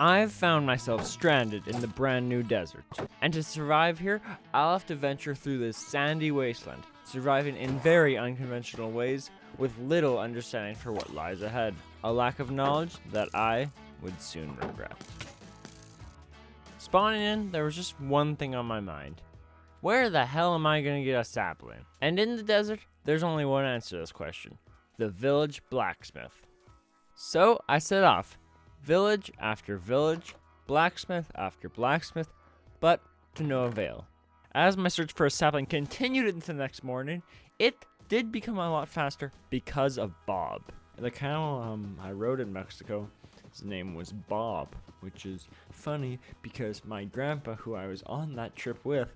I've found myself stranded in the brand new desert. And to survive here, I'll have to venture through this sandy wasteland, surviving in very unconventional ways with little understanding for what lies ahead. A lack of knowledge that I would soon regret. Spawning in, there was just one thing on my mind. Where the hell am I gonna get a sapling? And in the desert, there's only one answer to this question. The village blacksmith. So I set off, village after village, blacksmith after blacksmith, but to no avail. As my search for a sapling continued into the next morning, it did become a lot faster because of Bob. The camel I rode in Mexico, his name was Bob, which is funny because my grandpa, who I was on that trip with,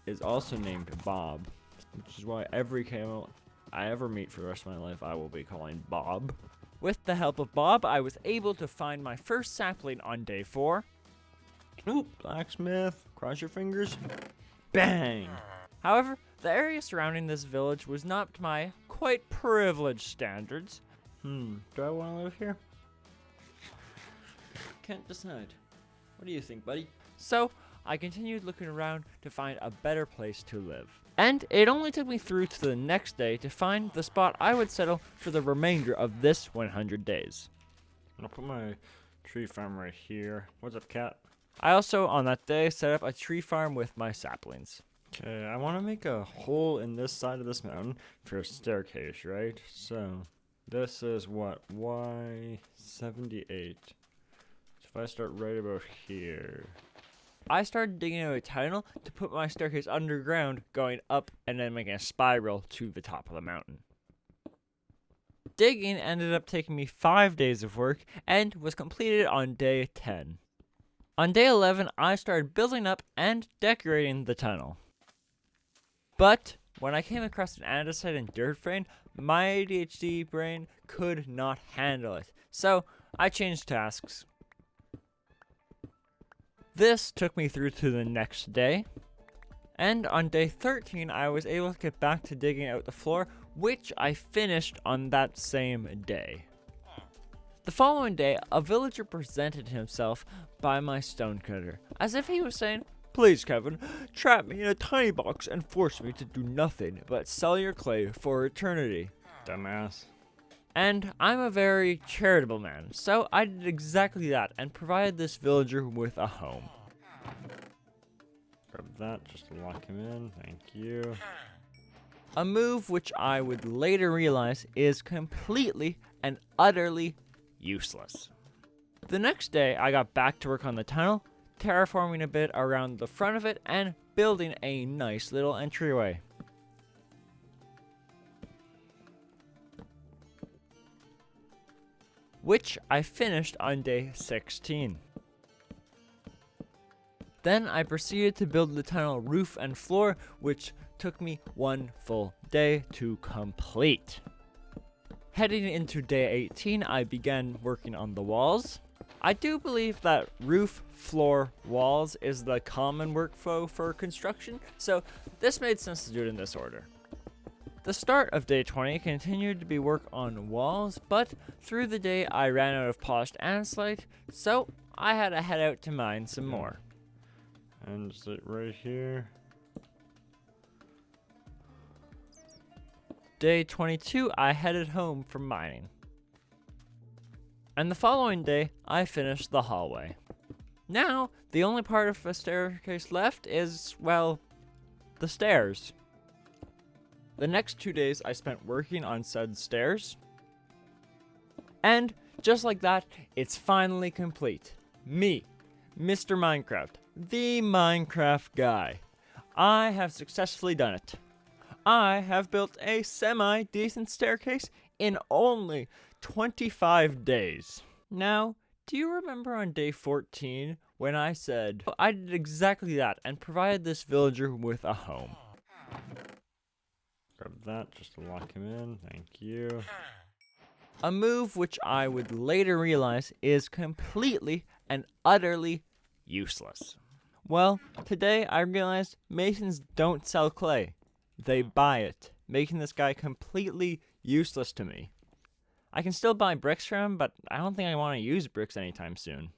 is also named Bob, which is why every camel I ever meet for the rest of my life I will be calling Bob. With the help of Bob, I was able to find my first sapling on day 4. Ooh, blacksmith, cross your fingers. Bang! However, the area surrounding this village was not to my quite privileged standards. Do I want to live here? Can't decide. What do you think, buddy? So, I continued looking around to find a better place to live. And it only took me through to the next day to find the spot I would settle for the remainder of this 100 days. I'll put my tree farm right here. What's up, cat? I also, on that day, set up a tree farm with my saplings. Okay, I want to make a hole in this side of this mountain for a staircase, right? So, this is what? Y78. So if I start right about here. I started digging out a tunnel to put my staircase underground, going up and then making a spiral to the top of the mountain. Digging ended up taking me 5 days of work and was completed on day 10. On day 11, I started building up and decorating the tunnel. But when I came across an andesite and dirt vein, my ADHD brain could not handle it, so I changed tasks. This took me through to the next day, and on day 13 I was able to get back to digging out the floor, which I finished on that same day. The following day, a villager presented himself by my stonecutter, as if he was saying, "Please, Kevin, trap me in a tiny box and force me to do nothing but sell your clay for eternity." Dumbass. And I'm a very charitable man, so I did exactly that and provided this villager with a home. Grab that just to lock him in, thank you. A move which I would later realize is completely and utterly useless. The next day, I got back to work on the tunnel, terraforming a bit around the front of it and building a nice little entryway. Which I finished on day 16. Then I proceeded to build the tunnel roof and floor, which took me 1 full day to complete. Heading into day 18, I began working on the walls. I do believe that roof, floor, walls is the common workflow for construction, so this made sense to do it in this order. The start of day 20 continued to be work on walls, but through the day I ran out of polished andesite, so I had to head out to mine some more. Andesite right here. Day 22, I headed home from mining. And the following day, I finished the hallway. Now, the only part of the staircase left is, well, the stairs. The next 2 days I spent working on said stairs. And just like that, it's finally complete. Me, Mr. Minecraft, the Minecraft guy. I have successfully done it. I have built a semi-decent staircase in only 25 days. Now, do you remember on day 14 when I said, I did exactly that and provided this villager with a home? Grab that just to lock him in, thank you. A move which I would later realize is completely and utterly useless. Well, today I realized masons don't sell clay. They buy it, making this guy completely useless to me. I can still buy bricks from him, but I don't think I want to use bricks anytime soon.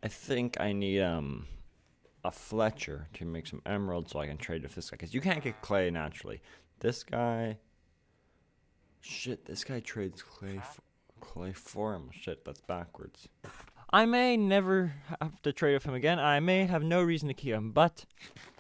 I think I need a Fletcher to make some emeralds so I can trade with this guy. Because you can't get clay naturally. This guy... Shit, this guy trades clay for him. Shit, that's backwards. I may never have to trade with him again. I may have no reason to keep him, but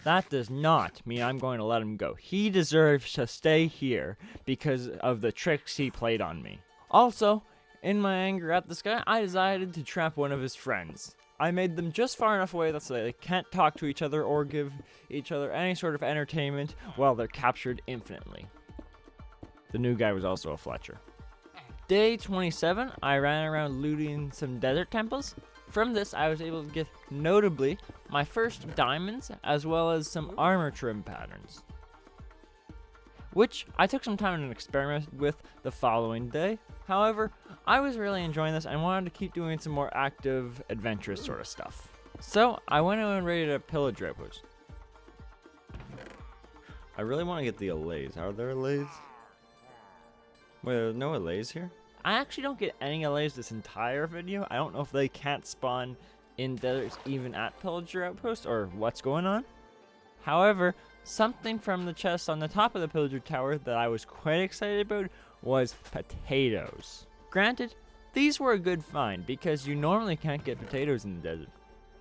that does not mean I'm going to let him go. He deserves to stay here because of the tricks he played on me. Also, in my anger at this guy, I decided to trap one of his friends. I made them just far enough away that so they can't talk to each other or give each other any sort of entertainment while they're captured infinitely. The new guy was also a Fletcher. Day 27, I ran around looting some desert temples. From this, I was able to get, notably, my first diamonds, as well as some armor trim patterns, which I took some time to experiment with the following day. However, I was really enjoying this and wanted to keep doing some more active, adventurous sort of stuff. So, I went out and raided a pillage outpost. I really want to get the allays. Are there allays? Wait, there's no allays here? I actually don't get any allays this entire video. I don't know if they can't spawn in deserts even at pillager outpost or what's going on. However, something from the chest on the top of the pillager tower that I was quite excited about was potatoes. Granted, these were a good find because you normally can't get potatoes in the desert.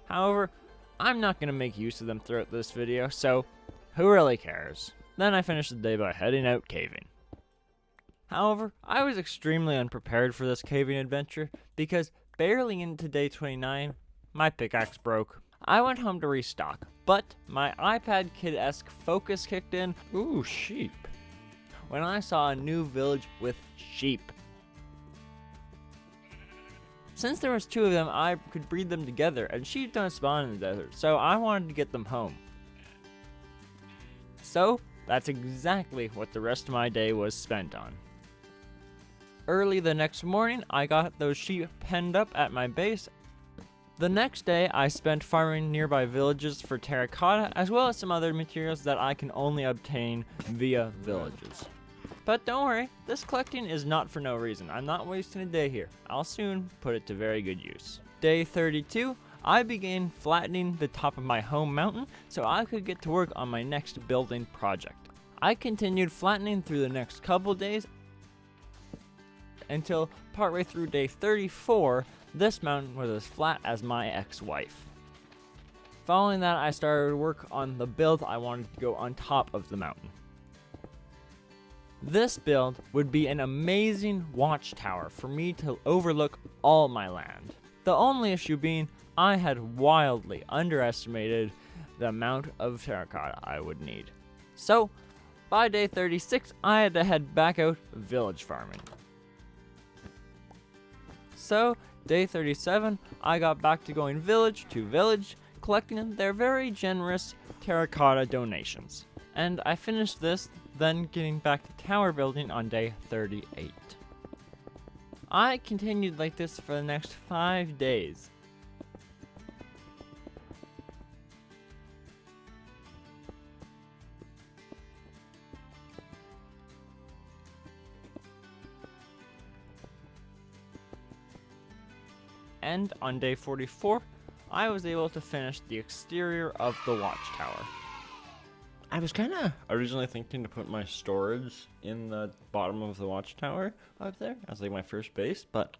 However, I'm not going to make use of them throughout this video, so who really cares? Then I finished the day by heading out caving. However, I was extremely unprepared for this caving adventure because barely into day 29, my pickaxe broke. I went home to restock, but my iPad Kid-esque focus kicked in. Ooh, sheep. When I saw a new village with sheep. Since there was 2 of them, I could breed them together, and sheep don't spawn in the desert, so I wanted to get them home. So, that's exactly what the rest of my day was spent on. Early the next morning, I got those sheep penned up at my base. The next day, I spent farming nearby villages for terracotta, as well as some other materials that I can only obtain via villages. But don't worry, this collecting is not for no reason. I'm not wasting a day here. I'll soon put it to very good use. Day 32, I began flattening the top of my home mountain so I could get to work on my next building project. I continued flattening through the next couple days until partway through day 34, this mountain was as flat as my ex-wife. Following that, I started work on the build I wanted to go on top of the mountain. This build would be an amazing watchtower for me to overlook all my land. The only issue being, I had wildly underestimated the amount of terracotta I would need. So, by day 36, I had to head back out village farming. So, day 37, I got back to going village to village, collecting their very generous terracotta donations. And I finished this, then getting back to tower building on day 38. I continued like this for the next 5 days. And on day 44, I was able to finish the exterior of the watchtower. I was kind of originally thinking to put my storage in the bottom of the watchtower up there as like my first base, but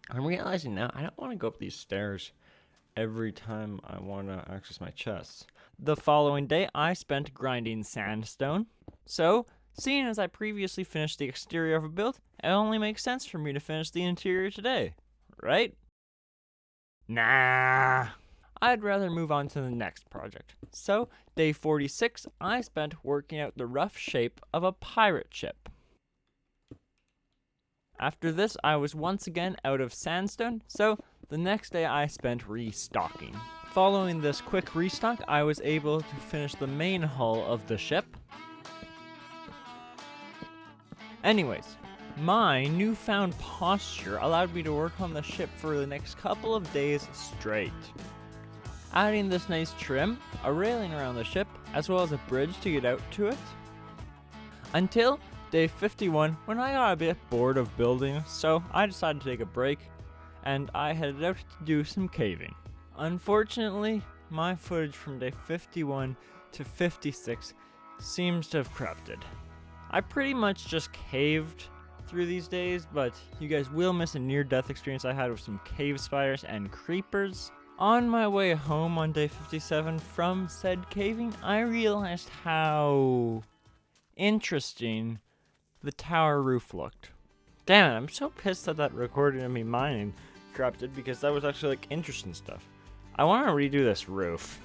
I'm realizing now I don't want to go up these stairs every time I want to access my chests. The following day, I spent grinding sandstone. So, seeing as I previously finished the exterior of a build, it only makes sense for me to finish the interior today. Right? Nah. I'd rather move on to the next project. So, day 46, I spent working out the rough shape of a pirate ship. After this, I was once again out of sandstone, so the next day I spent restocking. Following this quick restock, I was able to finish the main hull of the ship. Anyways, my newfound posture allowed me to work on the ship for the next couple of days straight. Adding this nice trim, a railing around the ship, as well as a bridge to get out to it. Until day 51, when I got a bit bored of building, so I decided to take a break and I headed out to do some caving. Unfortunately, my footage from day 51 to 56 seems to have corrupted. I pretty much just caved through these days, but you guys will miss a near-death experience I had with some cave spiders and creepers. On my way home on day 57 from said caving, I realized how interesting the tower roof looked. Damn it, I'm so pissed that recording of me mining corrupted, because that was actually like interesting stuff. I want to redo this roof.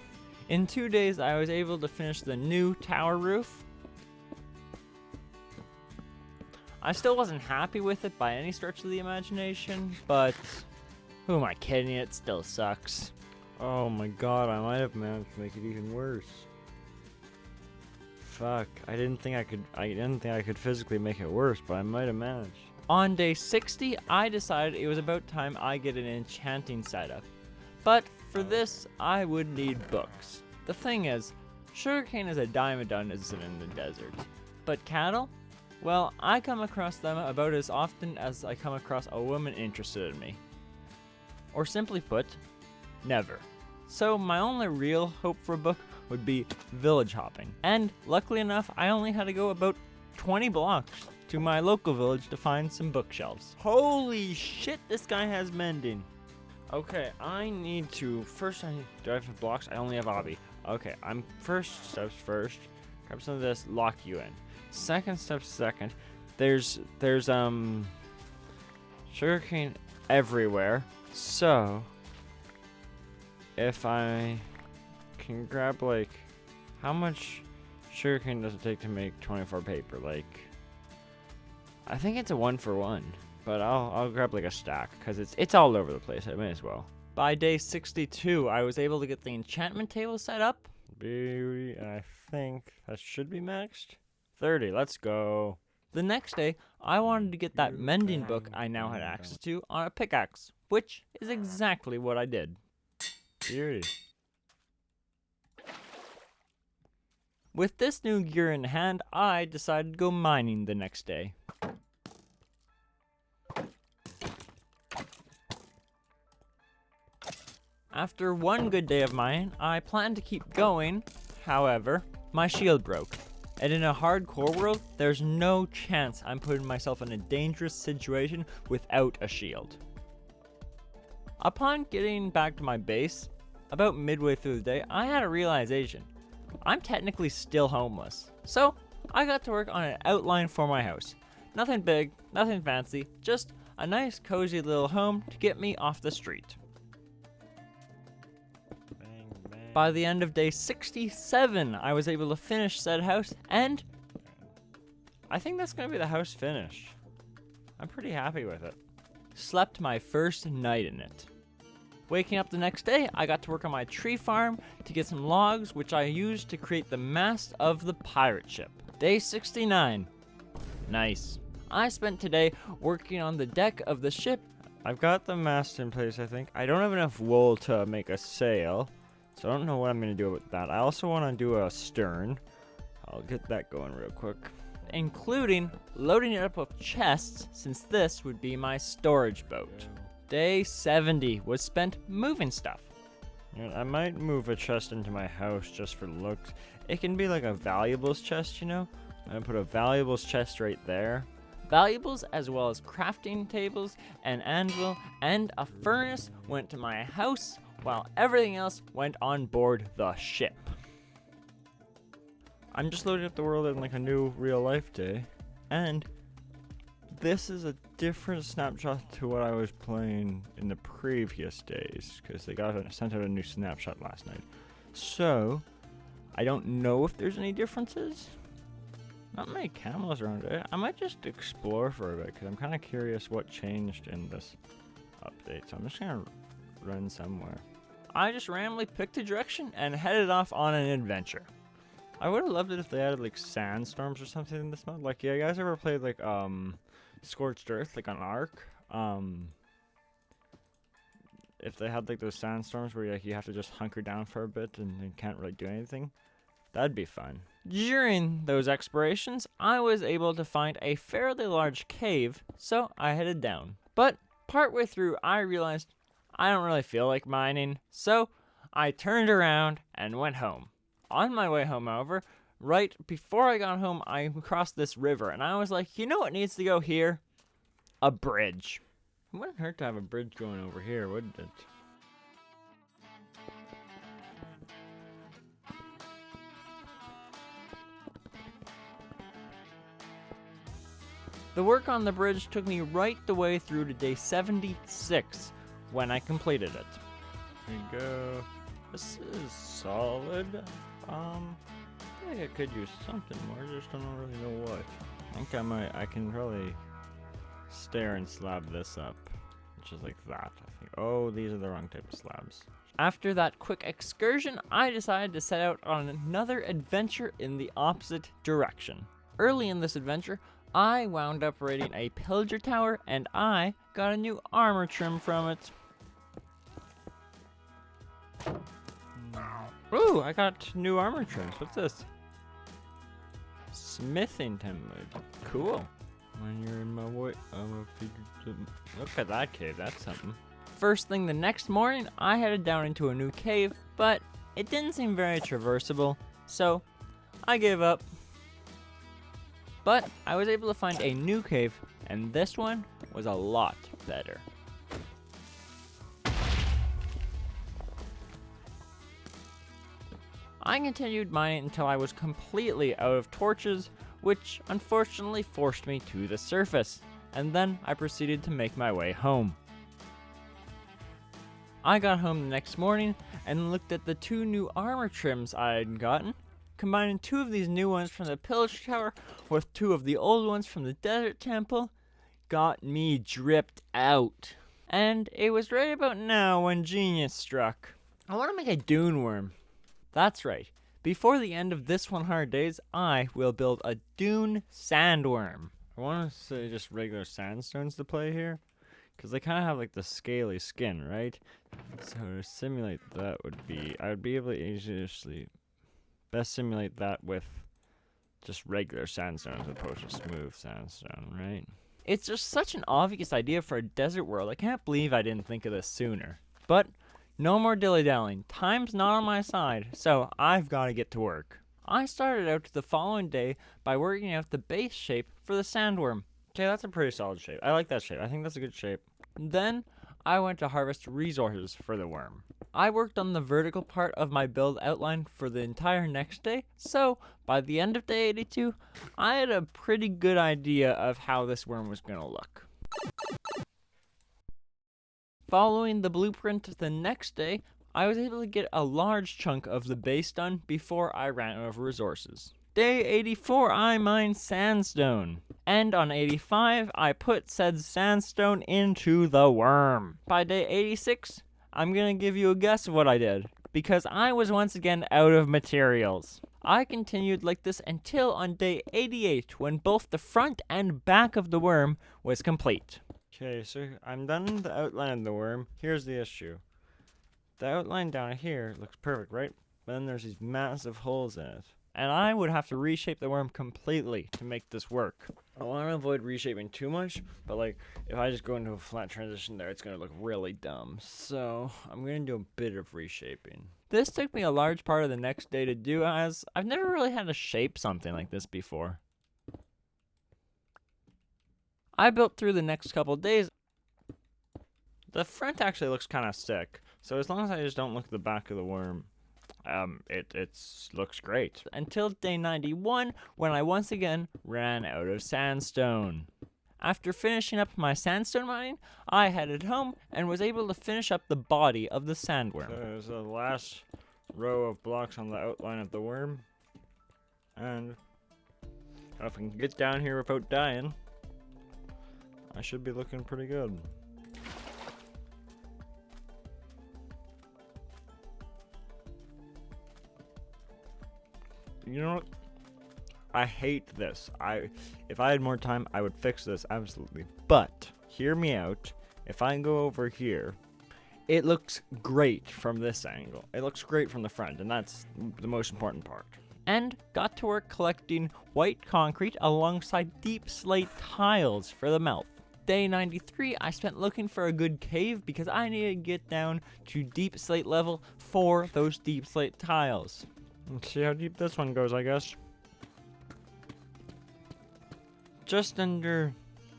In 2 days, I was able to finish the new tower roof. I still wasn't happy with it by any stretch of the imagination, but who am I kidding? It still sucks. Oh my god, I might have managed to make it even worse. Fuck, I didn't think I could physically make it worse, but I might have managed. On day 60, I decided it was about time I get an enchanting setup. But for this, I would need books. The thing is, sugarcane is a dime a dozen in the desert. But cattle? Well, I come across them about as often as I come across a woman interested in me. Or simply put, never. So my only real hope for a book would be village hopping. And luckily enough, I only had to go about 20 blocks to my local village to find some bookshelves. Holy shit, this guy has mending. Okay, do I have blocks? I only have obby. Okay, first steps first. Grab some of this, lock you in. Second step second. There's sugarcane everywhere. So if I can grab like, how much sugarcane does it take to make 24 paper? Like, I think it's a 1-for-1, but I'll grab like a stack because it's all over the place. I may as well. By day 62, I was able to get the enchantment table set up. I think that should be maxed. 30, let's go. The next day, I wanted to get that mending book I now had access to on a pickaxe, which is exactly what I did. Beauty. With this new gear in hand, I decided to go mining the next day. After one good day of mining, I planned to keep going. However, my shield broke. And in a hardcore world, there's no chance I'm putting myself in a dangerous situation without a shield. Upon getting back to my base, about midway through the day, I had a realization. I'm technically still homeless. So, I got to work on an outline for my house. Nothing big, nothing fancy, just a nice cozy little home to get me off the street. By the end of day 67, I was able to finish said house, and I think that's going to be the house finished. I'm pretty happy with it. Slept my first night in it. Waking up the next day, I got to work on my tree farm to get some logs, which I used to create the mast of the pirate ship. Day 69. Nice. I spent today working on the deck of the ship. I've got the mast in place, I think. I don't have enough wool to make a sail, so I don't know what I'm going to do with that. I also want to do a stern. I'll get that going real quick. Including loading it up with chests, since this would be my storage boat. Day 70 was spent moving stuff. I might move a chest into my house just for looks. It can be like a valuables chest, you know? I'm going to put a valuables chest right there. Valuables as well as crafting tables, an anvil, and a furnace went to my house, while everything else went on board the ship. I'm just loading up the world in like a new real life day, and this is a different snapshot to what I was playing in the previous days, because they sent out a new snapshot last night. So, I don't know if there's any differences. Not many camels around it. I might just explore for a bit, because I'm kind of curious what changed in this update. So I'm just going to run somewhere. I just randomly picked a direction and headed off on an adventure. I would have loved it if they added like sandstorms or something in this mode. Like, yeah, you guys ever played like Scorched Earth, like on Ark? If they had like those sandstorms where you have to just hunker down for a bit and you can't really do anything, that'd be fun. During those explorations, I was able to find a fairly large cave, so I headed down. But Partway through, I realized I don't really feel like mining, so I turned around and went home. On my way home, however, right before I got home, I crossed this river, and I was like, you know what needs to go here? A bridge. It wouldn't hurt to have a bridge going over here, wouldn't it? The work on the bridge took me right the way through to day 76 when I completed it. There you go. This is solid. I think I could use something more, just don't really know what. I think I can probably stair and slab this up, which is like that. I think, oh, these are the wrong type of slabs. After that quick excursion, I decided to set out on another adventure in the opposite direction. Early in this adventure, I wound up raiding a pillager tower, and I got a new armor trim from it. Ooh, I got new armor trims. What's this? Smithington wood. Cool. When you're in my way, look at that cave. That's something. First thing the next morning, I headed down into a new cave, but it didn't seem very traversable, so I gave up. But I was able to find a new cave, and this one was a lot better. I continued mining until I was completely out of torches, which unfortunately forced me to the surface, and then I proceeded to make my way home. I got home the next morning and looked at the 2 new armor trims I had gotten. Combining 2 of these new ones from the pillager tower with 2 of the old ones from the desert temple got me dripped out. And it was right about now when genius struck. I want to make a dune worm. That's right. Before the end of this 100 days, I will build a dune sandworm. I want to say just regular sandstones to play here, because they kind of have like the scaly skin, right? So to simulate that I would be able to easily best simulate that with just regular sandstone as opposed to smooth sandstone, right? It's just such an obvious idea for a desert world. I can't believe I didn't think of this sooner. But no more dilly-dallying. Time's not on my side, so I've got to get to work. I started out the following day by working out the base shape for the sandworm. Okay, that's a pretty solid shape. I like that shape. I think that's a good shape. Then I went to harvest resources for the worm. I worked on the vertical part of my build outline for the entire next day, so by the end of day 82, I had a pretty good idea of how this worm was going to look. Following the blueprint the next day, I was able to get a large chunk of the base done before I ran out of resources. Day 84, I mined sandstone. And on 85, I put said sandstone into the worm. By day 86, I'm gonna give you a guess of what I did, because I was once again out of materials. I continued like this until on day 88, when both the front and back of the worm was complete. Okay, so I'm done the outline of the worm. Here's the issue. The outline down here looks perfect, right? But then there's these massive holes in it. And I would have to reshape the worm completely to make this work. I want to avoid reshaping too much, but like, if I just go into a flat transition there, it's going to look really dumb. So, I'm going to do a bit of reshaping. This took me a large part of the next day to do, as I've never really had to shape something like this before. I built through the next couple days. The front actually looks kind of sick, so as long as I just don't look at the back of the worm, it looks great. Until day 91, when I once again ran out of sandstone. After finishing up my sandstone mining, I headed home and was able to finish up the body of the sandworm. So there's the last row of blocks on the outline of the worm. And if I can get down here without dying, I should be looking pretty good. You know what? I hate this. If I had more time, I would fix this, absolutely. But, hear me out. If I go over here, it looks great from this angle. It looks great from the front, and that's the most important part. And got to work collecting white concrete alongside deep slate tiles for the mouth. day 93, I spent looking for a good cave because I needed to get down to deep slate level for those deep slate tiles. Let's see how deep this one goes, I guess. Just under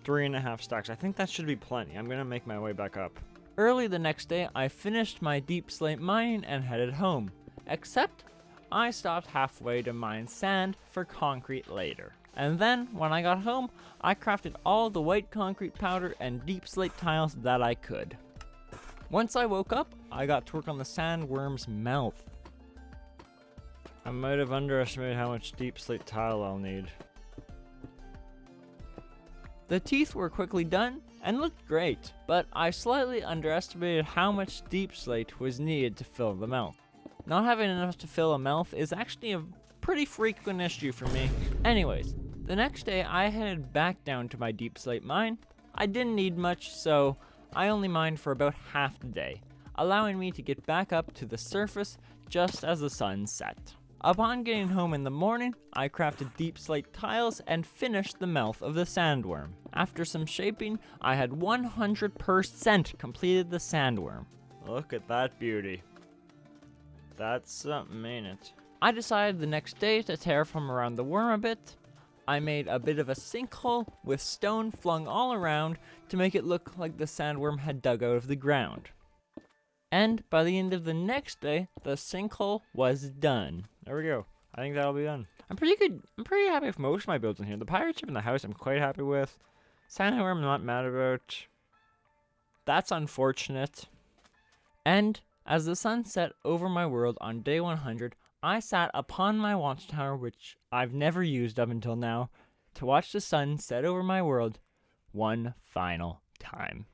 3.5 stacks. I think that should be plenty. I'm gonna make my way back up. Early the next day, I finished my deep slate mining and headed home. Except, I stopped halfway to mine sand for concrete later. And then, when I got home, I crafted all the white concrete powder and deep slate tiles that I could. Once I woke up, I got to work on the sandworm's mouth. I might have underestimated how much deep slate tile I'll need. The teeth were quickly done and looked great, but I slightly underestimated how much deep slate was needed to fill the mouth. Not having enough to fill a mouth is actually a pretty frequent issue for me. Anyways, the next day I headed back down to my deep slate mine. I didn't need much, so I only mined for about half the day, allowing me to get back up to the surface just as the sun set. Upon getting home in the morning, I crafted deep slate tiles and finished the mouth of the sandworm. After some shaping, I had 100% completed the sandworm. Look at that beauty. That's something, ain't it? I decided the next day to terraform around the worm a bit. I made a bit of a sinkhole with stone flung all around to make it look like the sandworm had dug out of the ground. And by the end of the next day, the sinkhole was done. There we go. I think that'll be done. I'm pretty good. I'm pretty happy with most of my builds in here. The pirate ship in the house I'm quite happy with. Sandworm I'm not mad about. That's unfortunate. And as the sun set over my world on day 100, I sat upon my watchtower, which I've never used up until now, to watch the sun set over my world one final time.